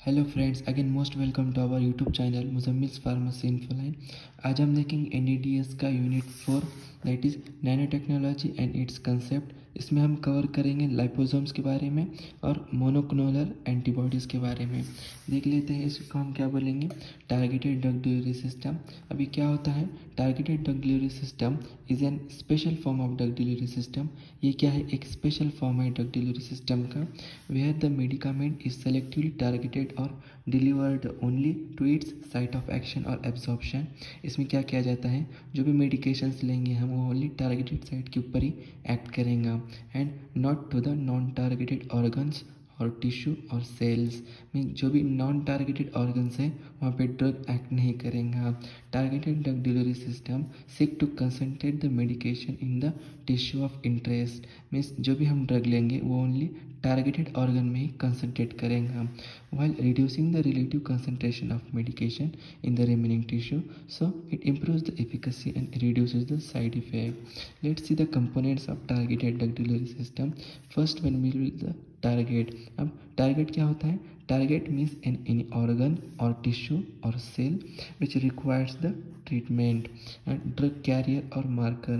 Hello friends, again most welcome to our YouTube channel Muzammil's pharmacy infoline. आज हम देखेंगे NDDS का unit 4 that is nano technology and its concept. इसमें हम cover करेंगे लाइपोसोम्स के बारे में और मोनोक्लोनल एंटीबॉडीज़ के बारे में। देख लेते हैं इसको हम क्या बोलेंगे, टारगेटेड ड्रग डिलीवरी सिस्टम। अभी क्या होता है, targeted drug delivery system is an special form of drug delivery system. ये क्या है, एक स्पेशल फॉर्म है ड्रग डिलीवरी सिस्टम का, where the medicament is selectively targeted or delivered only to its site of action or absorption। इसमें क्या किया जाता है, जो भी मेडिकेशंस लेंगे हम वो ओनली टारगेटेड साइट के ऊपर ही एक्ट करेंगे and not to the non targeted organs और टिश्यू और सेल्स। मीन जो भी नॉन टारगेटेड ऑर्गन्स हैं वहाँ पे ड्रग एक्ट नहीं करेंगे। Targeted drug delivery system seek to concentrate the medication in the tissue of interest. Means जो भी हम ड्रग लेंगे वो ओनली टारगेटेड ऑर्गन में ही कंसंट्रेट करेंगे while reducing the relative concentration of medication in the remaining tissue, so it improves the efficacy and reduces the side effect. Let's see the components of targeted drug delivery system. First one will be the target. अब target क्या होता है, target means any organ or tissue or cell which requires the treatment and drug carrier और marker.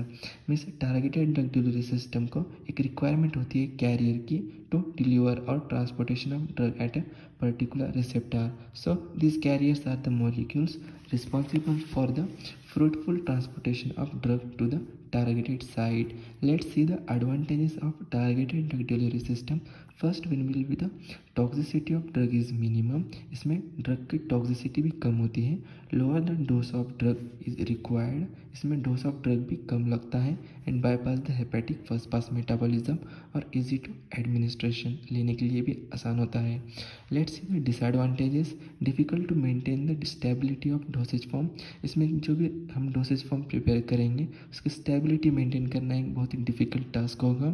Means targeted drug delivery system को एक requirement होती है carrier की टू डिलीवर और transportation of drug at a particular receptor. So these carriers are the molecules responsible for the fruitful transportation of drug to the targeted site. Let's see the advantages of targeted drug delivery system. First one will be the toxicity of drug is minimum. इसमें drug की toxicity भी कम होती है। Lower the dose of drug is required, इसमें dose of drug भी कम लगता है and bypass the hepatic first pass metabolism और इजी टू एडमिनिस्ट्रेशन, लेने के लिए भी आसान होता है। Let's see the disadvantages. Difficult to maintain the stability of dosage form. इसमें जो भी हम डोसेज फॉर्म प्रिपेयर करेंगे उसकी स्टेबिलिटी मेंटेन करना एक बहुत ही डिफ़िकल्ट टास्क होगा।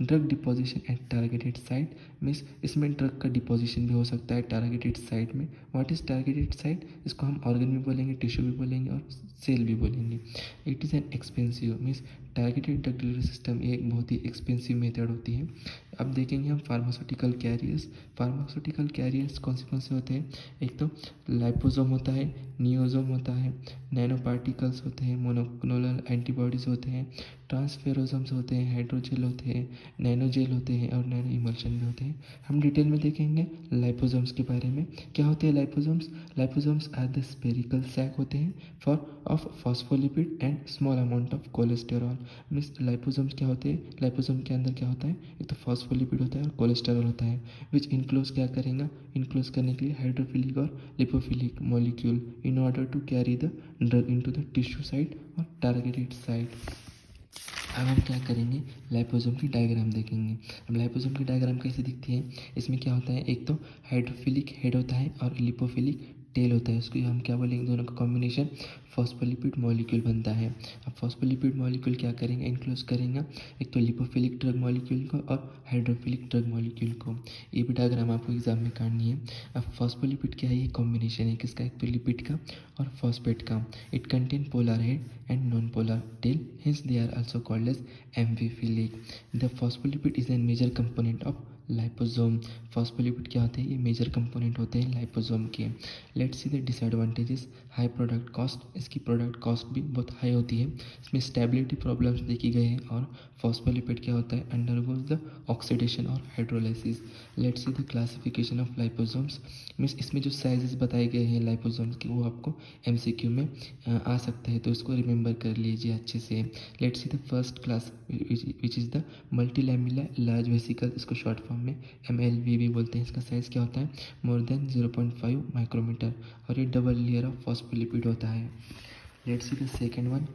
Drug deposition at targeted site, means इसमें ड्रग का डिपोजिशन भी हो सकता है टारगेटेड साइट में। व्हाट इज़ टारगेटेड साइट, इसको हम ऑर्गन भी बोलेंगे, टिश्यू भी बोलेंगे और सेल भी बोलेंगे। It is an expensive, means targeted drug delivery system ये एक बहुत ही एक्सपेंसिव मेथड होती है। अब देखेंगे हम फार्मास्यूटिकल कैरियर्स। फार्मास्यूटिकल कैरियर्स कौन से होते हैं, एक तो लाइपोसोम होता है, नियोसोम होता है, नैनो पार्टिकल्स होते हैं, मोनोक्लोनल एंटीबॉडीज़ होते हैं, ट्रांसफेरोसोम्स होते हैं, हाइड्रोजेल होते हैं, नैनोजेल होते हैं और नैनो इमल्शन भी होते हैं। हम डिटेल में देखेंगे लाइपोसोम्स के बारे में। क्या होते हैं liposomes, liposomes are the spherical sac होते हैं for of phospholipid and small amount of cholesterol. Means liposomes क्या होते हैं, लाइपोसोम के अंदर क्या होता है, एक तो फॉस्फोलिपिड होता है और कोलेस्टेरॉल होता है, विच इनक्लूज क्या करेंगे, इनक्लूज करने के लिए हाइड्रोफिलिक और lipophilic molecule in order to carry the drug into the tissue site और टारगेटेड साइट। अब हम क्या करेंगे, लाइपोसोम की डायग्राम देखेंगे। अब लाइपोसोम की डायग्राम कैसे दिखती है, इसमें क्या होता है, एक तो हाइड्रोफिलिक हेड होता है और लिपोफिलिक टेल होता है। उसको हम क्या बोलेंगे, दोनों का कॉम्बिनेशन फॉस्फोलिपिड मॉलिक्यूल बनता है। अब फॉस्फोलिपिड मॉलिक्यूल क्या करेंगे, इंक्लूज करेंगे एक तो लिपोफिलिक ड्रग मॉलिक्यूल को और हाइड्रोफिलिक ड्रग मॉलिक्यूल को। ये भी डायग्राम आपको एग्जाम में काटनी है। अब फॉस्फोलिपिड क्या है, ये कॉम्बिनेशन है किसका, एक तो लिपिड का और फॉस्फेट का। It contain polar head and non polar tail, hence they are also called as amphiphilic. The phospholipid is a major component of liposome. Phospholipid क्या होते हैं, ये मेजर कंपोनेंट होते हैं लाइपोसोम के। Let's see the disadvantages. High product cost, इसकी product cost भी बहुत हाई होती है। इसमें स्टेबिलिटी प्रॉब्लम्स देखी गए हैं और फॉस्फोलिपिड क्या होता है, अंडरगोज द ऑक्सीडेशन और hydrolysis. Let's see the classification of liposomes. Means इसमें जो साइजेस बताए गए हैं लाइपोसोम्स के वो आपको एमसीक्यू में आ सकता है, तो इसको रिमेंबर कर लीजिए अच्छे से। Let's see the first class which is the multilamellar large vesicle, इसको शॉर्ट फॉर्म में MLV भी बोलते हैं। इसका साइज़ क्या होता है, मोर देन 0.5 माइक्रोमीटर और ये डबल लेयर ऑफ फॉस्फोलिपिड होता है। Let's see the second one,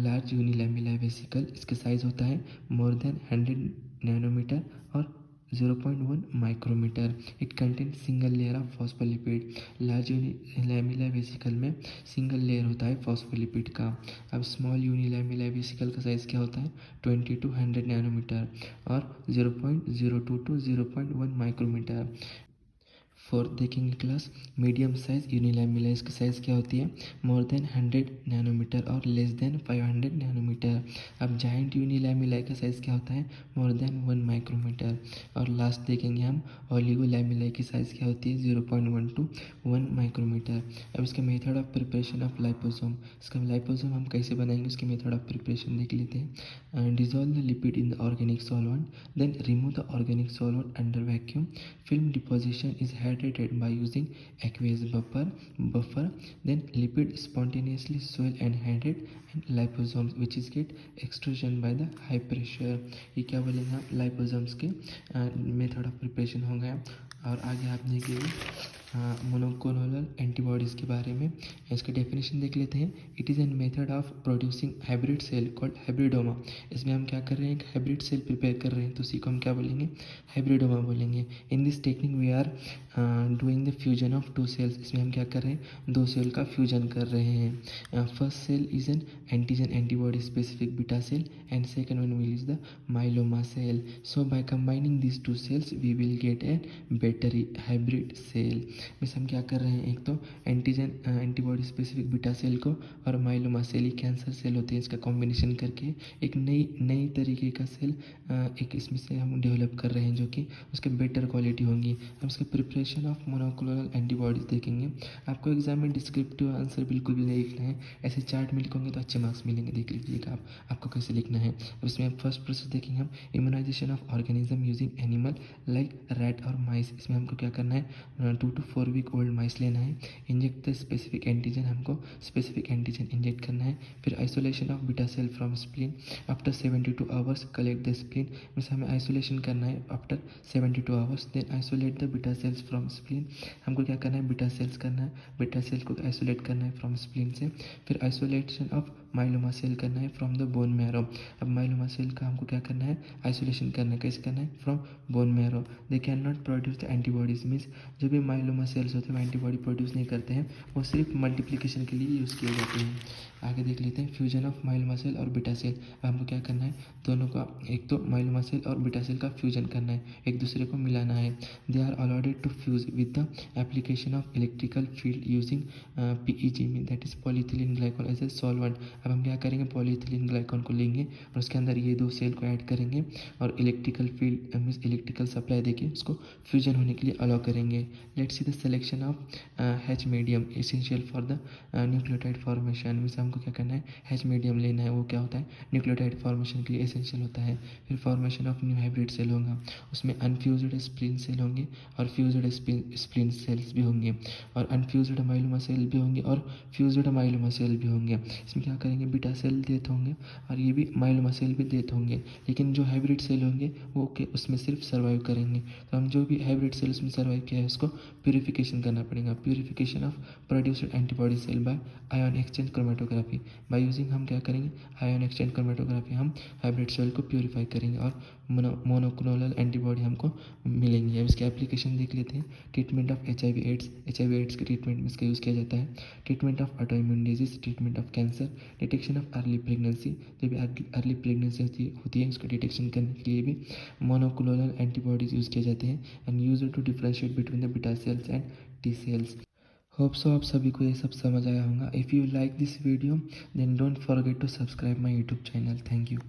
large unilamellar vesicle, इसके साइज़ होता है मोर देन 100 नैनोमीटर और 0.1 micrometer. It contain single layer of phospholipid. Large unilamellar vesicle में सिंगल लेयर होता है फॉस्फोलिपिड का। अब स्मॉल यूनिलैमेला वेसिकल का साइज़ क्या होता है, 20 to 100 नैनोमीटर और 0.02 to 0.1 माइक्रोमीटर। 4 देखेंगे क्लास मीडियम साइज यूनिलैमिला, इसकी साइज़ क्या होती है मोर देन 100 नैनोमीटर और लेस देन 500 नैनोमीटर। अब जाइंट यूनिलैमिला का साइज़ क्या होता है मोर देन 1 माइक्रोमीटर। और लास्ट देखेंगे हम ओलिगोलैमिला की साइज़ क्या होती है 0.1 to 1 माइक्रोमीटर। अब इसका method of preparation of liposome, इसका लाइपोसोम हम कैसे बनाएंगे उसके मेथड ऑफ प्रिपरेशन देख लेते हैं। Dissolve the lipid in the organic solvent, then remove the organic solvent under vacuum, film deposition is hydrated by using aqueous buffer, then lipid spontaneously swell and hydrate, and liposomes which is get extrusion by the high pressure। ये क्या बोलेंगे आप liposomes के method of preparation हो गया। और आगे आप देखेंगे मोनोक्लोनल एंटीबॉडीज़ के बारे में, इसका डेफिनेशन देख लेते हैं। It is an method of producing hybrid cell called hybridoma. इसमें हम क्या कर रहे हैं एक हाइब्रिड सेल प्रिपेयर कर रहे हैं, तो उसी को हम क्या बोलेंगे हाइब्रिडोमा बोलेंगे। In this technique we are doing the fusion of two cells, इसमें हम क्या कर रहे हैं दो सेल का फ्यूजन कर रहे हैं। First cell is an antigen antibody specific beta cell and second one will is the myeloma cell. So by combining this two cells we will get an better hybrid cell. Means हम क्या कर रहे हैं एक तो antigen antibody specific beta cell को और myeloma cell ही कैंसर सेल होते हैं, इसका कॉम्बिनेशन करके एक नई तरीके का सेल एक इसमें से हम डेवलप कर रहे हैं जो कि उसके बेटर क्वालिटी होंगी। हम इसके प्रिपरेशन ऑफ मोनोक्लोनल एंटीबॉडीज़ देखेंगे। आपको एग्जाम में डिस्क्रिप्टिव आंसर बिल्कुल भी नहीं लिखना है, ऐसे चार्ट में लिखोगे तो अच्छे मार्क्स मिलेंगे। देख लीजिएगा आपको कैसे लिखना है। अब इसमें फर्स्ट प्रोसेस देखेंगे हम immunization of organism using animal like rat और माइस। इसमें हमको क्या करना है 2 to 4 वीक ओल्ड माइस लेना है, इंजेक्ट द स्पेसिफिक एंटीजन, हमको स्पेसिफिक एंटीजन इंजेक्ट करना है। फिर isolation of beta cell from spleen after 72 hours, collect the spleen, means हमें आइसोलेशन करना है after 72 hours. Then isolate the beta cells from spleen, हमको क्या करना है बीटा सेल्स करना है, बीटा सेल को आइसोलेट करना है फ्रॉम स्प्लीन से। फिर आइसोलेशन ऑफ माइलोमा सेल करना है फ्रॉम द बोन मैरो। अब माइलोमा सेल का हमको क्या करना है आइसोलेशन करना है, कैसे करना है from bone marrow. They can not produce the antibodies, means जो भी माइलोमा सेल्स होते हैं वो एंटीबॉडी प्रोड्यूस नहीं करते हैं, वो सिर्फ मल्टीप्लिकेशन के लिए यूज़ किए जाते हैं। आगे देख लेते हैं फ्यूजन ऑफ माइलोमा सेल और बीटा सेल। अब हमको क्या करना है दोनों का एक तो माइलोमा सेल और बीटा सेल का फ्यूजन करना है, एक दूसरे को मिलाना है। They are allowed to fuse with the application of electrical field using PEG में that is polyethylene glycol as a solvent. अब हम क्या करेंगे पॉलीथिलीन ग्लाइकॉल को लेंगे और उसके अंदर ये दो सेल को ऐड करेंगे और electrical field means electrical supply देके उसको फ्यूजन होने के लिए अलाउ करेंगे। Let's see the selection of H medium essential for the nucleotide formation. Means हमको क्या करना है H मीडियम लेना है, वो क्या होता है न्यूक्लियोटाइड फॉर्मेशन के लिए एसेंशियल होता है। फिर formation of new hybrid cell होगा, उसमें अनफ्यूज्ड स्प्लीन सेल होंगे और फ्यूज्ड स्प्लीन सेल्स भी होंगे और अनफ्यूज्ड माइलोमा सेल भी होंगे और फ्यूज्ड माइलोमा सेल भी होंगे। इसमें क्या करेंगे बीटा सेल डेथ होंगे और ये भी माइलोमा सेल भी डेथ होंगे, लेकिन जो हाइब्रिड सेल होंगे वो उसमें सिर्फ सर्वाइव करेंगे। तो हम जो भी हाइब्रिड सेल उसमें सर्वाइव किया है उसको प्यूरिफिकेशन करना पड़ेगा। Purification of produced antibody cell by ion exchange chromatography. By using हम क्या करेंगे आयन एक्सचेंज क्रोमेटोग्राफी, हम हाइब्रिड सेल को प्यूरिफाई करेंगे और मोनोक्लोनल एंटीबॉडी हमको मिलेंगी। अब इसके एप्लीकेशन देख लेते हैं। ट्रीटमेंट ऑफ HIV एड्स के ट्रीटमेंट में इसका यूज़ किया जाता है। Treatment of autoimmune disease, treatment of cancer, detection of early pregnancy, जो भी अर्ली प्रेगनेंसी होती है उसको डिटेक्शन करने के लिए भी मोनोक्लोनल एंटीबॉडीज यूज़ किए जाते हैं and use to differentiate between the beta cells and T cells. Hope so आप सभी को ये सब समझ आया होगा। If you like this video then don't forget to subscribe my YouTube channel. Thank you.